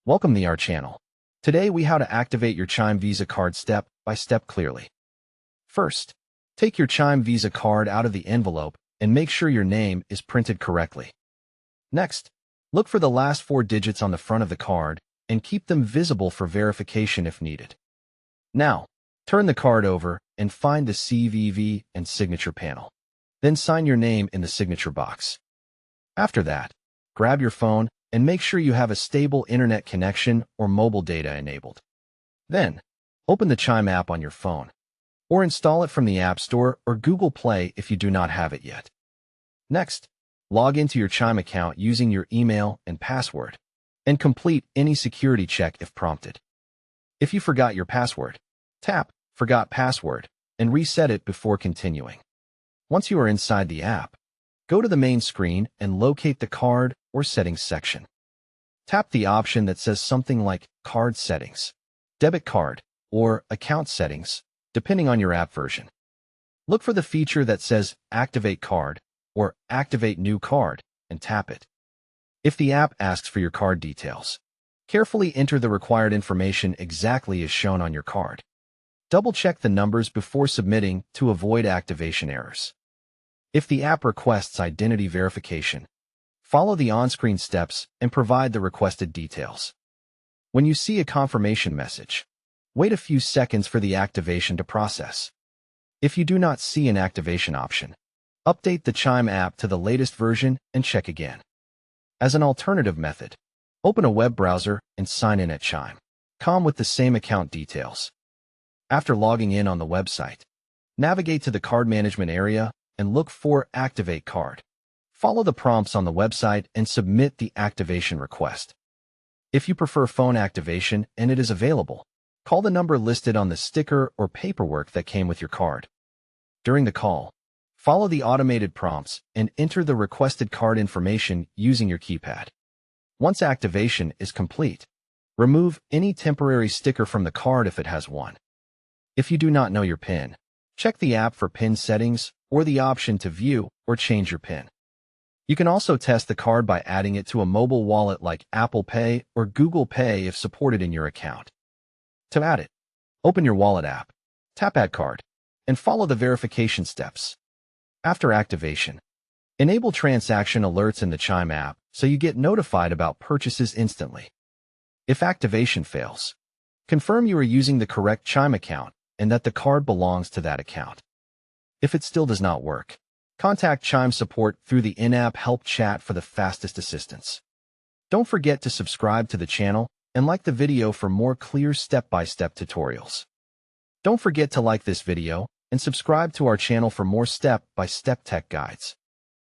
Welcome to our channel. Today we how to activate your Chime Visa card step by step clearly. First, take your Chime Visa card out of the envelope and make sure your name is printed correctly. Next, look for the last 4 digits on the front of the card and keep them visible for verification if needed. Now, turn the card over and find the CVV and signature panel. Then sign your name in the signature box. After that, grab your phone and make sure you have a stable internet connection or mobile data enabled. Then, open the Chime app on your phone, or install it from the App Store or Google Play if you do not have it yet. Next, log into your Chime account using your email and password, and complete any security check if prompted. If you forgot your password, tap Forgot Password and reset it before continuing. Once you are inside the app, go to the main screen and locate the Card or Settings section. Tap the option that says something like Card Settings, Debit Card, or Account Settings, depending on your app version. Look for the feature that says Activate Card or Activate New Card and tap it. If the app asks for your card details, carefully enter the required information exactly as shown on your card. Double-check the numbers before submitting to avoid activation errors. If the app requests identity verification, follow the on-screen steps and provide the requested details. When you see a confirmation message, wait a few seconds for the activation to process. If you do not see an activation option, update the Chime app to the latest version and check again. As an alternative method, open a web browser and sign in at Chime.com with the same account details. After logging in on the website, navigate to the card management area and look for Activate Card. Follow the prompts on the website and submit the activation request. If you prefer phone activation and it is available, call the number listed on the sticker or paperwork that came with your card. During the call, follow the automated prompts and enter the requested card information using your keypad. Once activation is complete, remove any temporary sticker from the card if it has one. If you do not know your PIN, check the app for PIN settings or the option to view or change your PIN. You can also test the card by adding it to a mobile wallet like Apple Pay or Google Pay if supported in your account. To add it, open your wallet app, tap Add Card, and follow the verification steps. After activation, enable transaction alerts in the Chime app so you get notified about purchases instantly. If activation fails, confirm you are using the correct Chime account and that the card belongs to that account. If it still does not work, contact Chime support through the in-app help chat for the fastest assistance. Don't forget to subscribe to the channel and like the video for more clear step-by-step tutorials. Don't forget to like this video and subscribe to our channel for more step-by-step tech guides.